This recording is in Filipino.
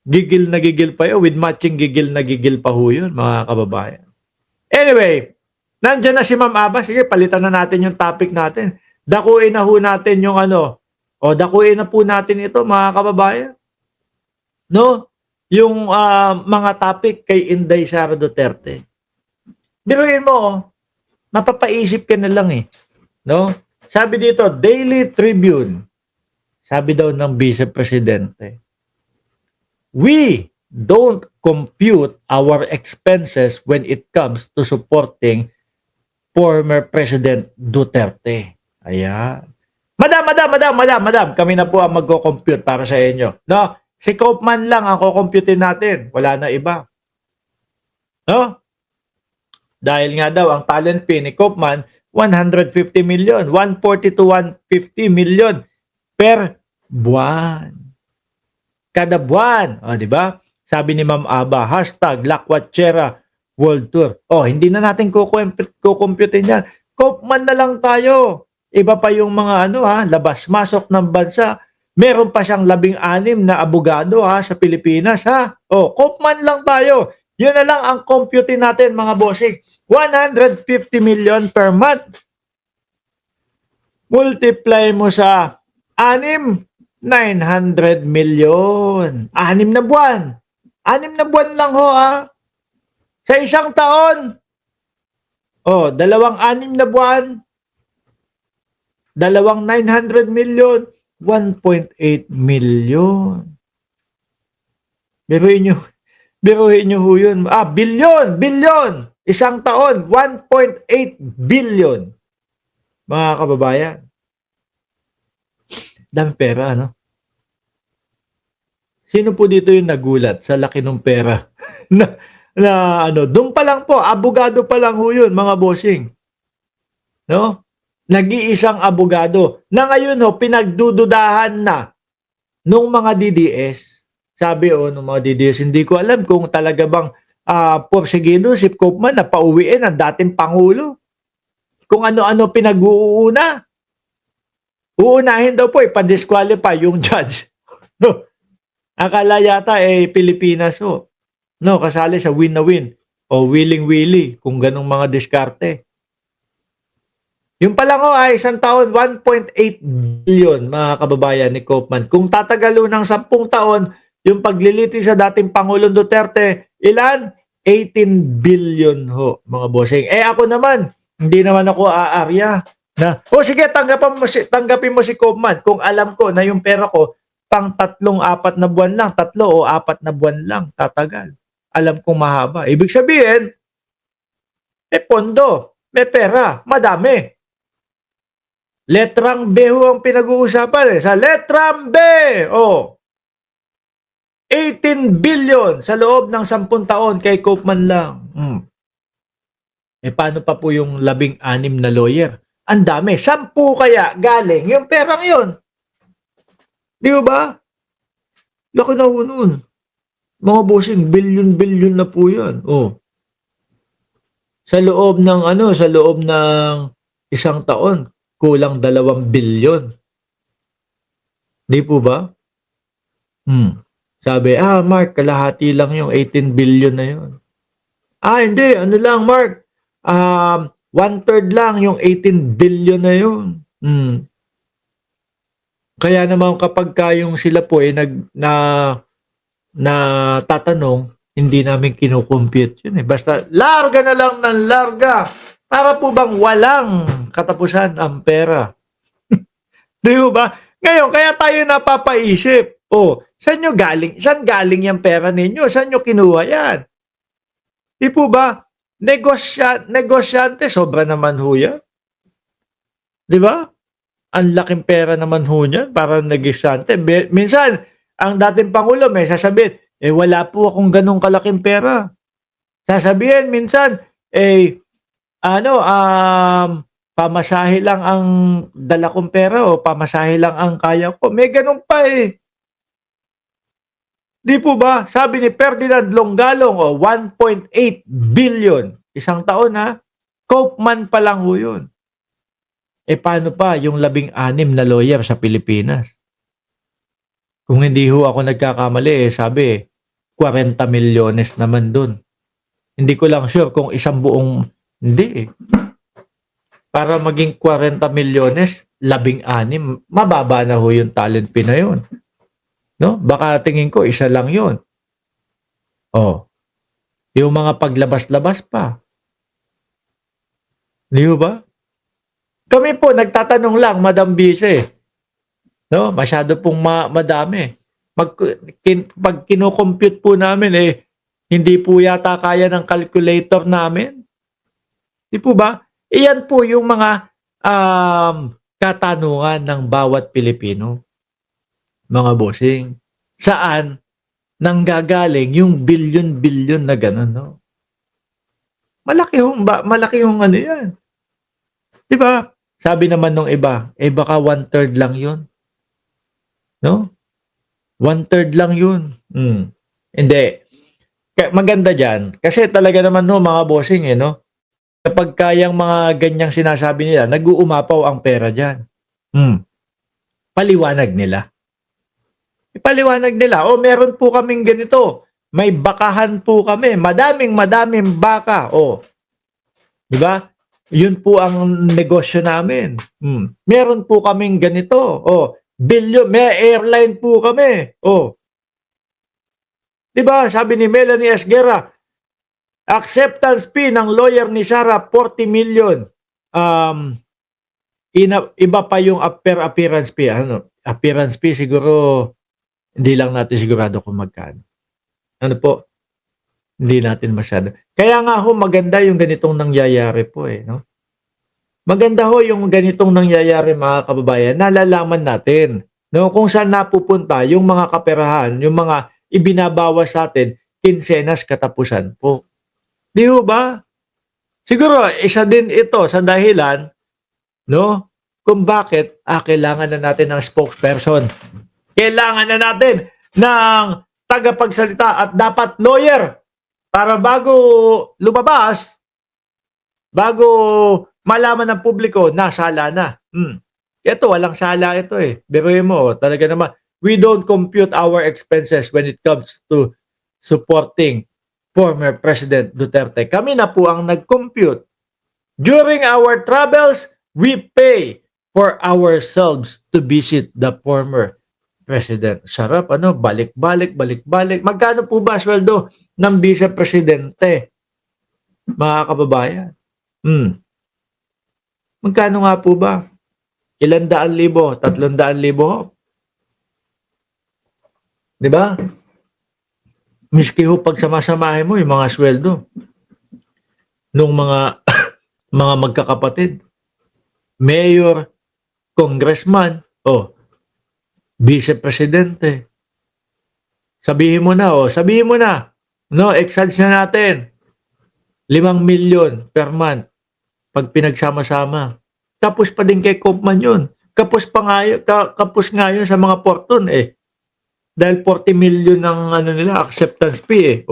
Gigil na gigil pa yun. With matching gigil na gigil pa ho yun, mga kababayan. Anyway, nandiyan na si Ma'am Aba. Sige, palitan na natin yung topic natin. Dakuin na ho natin yung ano. O, dakuin na po natin ito, mga kababayan. No? Yung mga topic kay Inday Sara Duterte. Biruin mo, mapapaisip ka na lang eh. No? Sabi dito, Daily Tribune. Sabi daw ng Vice Presidente, we don't compute our expenses when it comes to supporting former President Duterte. Ayan. Madam, kami na po ang magko-compute para sa inyo. No? Si Kaufman lang ang kukomputin natin. Wala na iba. No? Dahil nga daw, ang talent fee ni Kaufman, 150 million. 140 to 150 million per buwan. Kada buwan. O, di ba? Sabi ni Ma'am Aba, hashtag Lakwatchera World Tour. O, hindi na natin kukomputin yan. Kaufman na lang tayo. Iba pa yung mga labas-masok ng bansa. Meron pa siyang 16 na abogado sa Pilipinas O, Kaufman lang tayo. Yun na lang ang computin natin mga bossing. 150 million per month. Multiply mo sa 6, 900 million. 6 na buwan. 6 na buwan lang ho Sa isang taon. O, 2 6 na buwan. 2 900 million. 1.8 million. Biruin nyo ho yun. Billion. Isang taon, 1.8 billion. Mga kababayan. Dami pera, ano? Sino po dito yung nagulat sa laki ng pera? Doon pa lang po, abogado pa lang ho yun, mga bossing. No? Nag-iisang abogado na ngayon pinagdududahan na nung mga DDS. Sabi nung mga DDS, hindi ko alam kung talaga bang porsigido si Kaufman na pauwiin ang dating Pangulo. Kung ano-ano pinag-uuna. Uunahin daw po, ipa-disqualify yung judge. No. Akala yata Pilipinas No, kasali sa win na win. O willing-willy, kung ganong mga diskarte. Yung pa lang ay isang taon, 1.8 billion mga kababayan ni Kaufman. Kung tatagalo ng 10 taon, yung pagliliti sa dating Pangulong Duterte, ilan? 18 billion mga bossing. Ako naman, hindi naman ako aarya. Sige, tanggapin mo si Kaufman kung alam ko na yung pera ko pang 3-4 na buwan lang, 3 o 4 na buwan lang tatagal. Alam kong mahaba. Ibig sabihin, may pondo, may pera, madami. Letrang B ang pinag-uusapan Sa letrang B, 18 billion sa loob ng 10 taon kay Kaufman lang. Paano pa po yung 16 na lawyer? Ang dami. 10 kaya galing yung perang yun. Di ba? Laki na ho nun. Mga bossing, billion na po yan. Sa loob ng isang taon, kulang 2 billion. Di po ba? Sabi, Mark, kalahati lang yung 18 billion na yun. Hindi, lang, Mark. 1/3 lang yung 18 billion na yun. Kaya naman kapag yung sila po tatanong, hindi namin kinukompute yun Basta larga na lang ng larga. Para po bang walang katapusan ang pera? Di ba? Ngayon, kaya tayo napapaisip. Saan galing yung pera ninyo? Saan nyo kinuha yan? Di po ba? Negosyante, sobra naman ho yan. Di ba? Ang laking pera naman ho yan para negosyante. Minsan, ang dating Pangulo may sasabihin, wala po akong ganong kalaking pera. Sasabihin minsan, pamasahe lang ang dala kong pera o pamasahe lang ang kaya ko. May ganun pa Di po ba? Sabi ni Ferdinand Longalong, 1.8 billion. Isang taon Kaufman pa lang ho yun. Paano pa yung 16 na lawyer sa Pilipinas? Kung hindi ho ako nagkakamali, sabi, 40 milyones naman dun. Hindi ko lang sure kung isang buong, hindi eh. Para maging 40 milyones, 16, mababa na ho yung talent fee na yun. No? Baka tingin ko, isa lang yun. Oh, yung mga paglabas-labas pa. Di ba? Kami po, nagtatanong lang, Madam Vice. No? Masyado pong madami. Pag kinocompute po namin, hindi po yata kaya ng calculator namin. Di po ba? Iyan po yung mga katanungan ng bawat Pilipino. Mga bossing. Saan nanggagaling yung bilyon-bilyon na gano'n, no? Malaki yung ano yan. Di ba? Sabi naman nung iba, baka 1/3 lang yun. No? 1/3 lang yun. Hindi. Maganda dyan. Kasi talaga naman no, mga bossing no? Kapag kayang mga ganyang sinasabi nila, nag-uumapaw ang pera dyan. Paliwanag nila. Ipaliwanag nila, meron po kaming ganito. May bakahan po kami. Madaming baka. Di ba? Yun po ang negosyo namin. Meron po kaming ganito. Bilyon, may airline po kami. Di ba? Sabi ni Melanie Esguerra, acceptance fee ng lawyer ni Sara, 40 million. Iba pa yung per appearance fee. Appearance fee siguro, hindi lang natin sigurado kung magkano. Ano po? Hindi natin masyado. Kaya nga ho, maganda yung ganitong nangyayari po no? Maganda ho yung ganitong nangyayari mga kababayan, nalalaman natin no, kung saan napupunta yung mga kaperahan, yung mga ibinabawas sa atin, kinsenas katapusan po. Di ho ba? Siguro, isa din ito sa dahilan, no, kung bakit kailangan na natin ng spokesperson. Kailangan na natin ng tagapagsalita at dapat lawyer para bago lumabas, bago malaman ng publiko, nasala na. Ito, walang sala ito Biruin mo, talaga naman, we don't compute our expenses when it comes to supporting former President Duterte. Kami na po ang nag-compute. During our travels, we pay for ourselves to visit the former President. Sarap, balik-balik. Magkano po ba sweldo ng Vice Presidente? Mga kababayan. Magkano nga po ba? 200,000, 300,000. Di ba? Miski ho pag samasamahin mo yung mga sweldo nung mga mga magkakapatid, mayor, congressman, Vice Presidente. Sabihin mo na, no, exage na natin. 5 milyon per month pag pinagsama-sama. Tapos pa din kay Kopman yun. Kapos nga yun sa mga porton Dahil 40 million ng nila, acceptance fee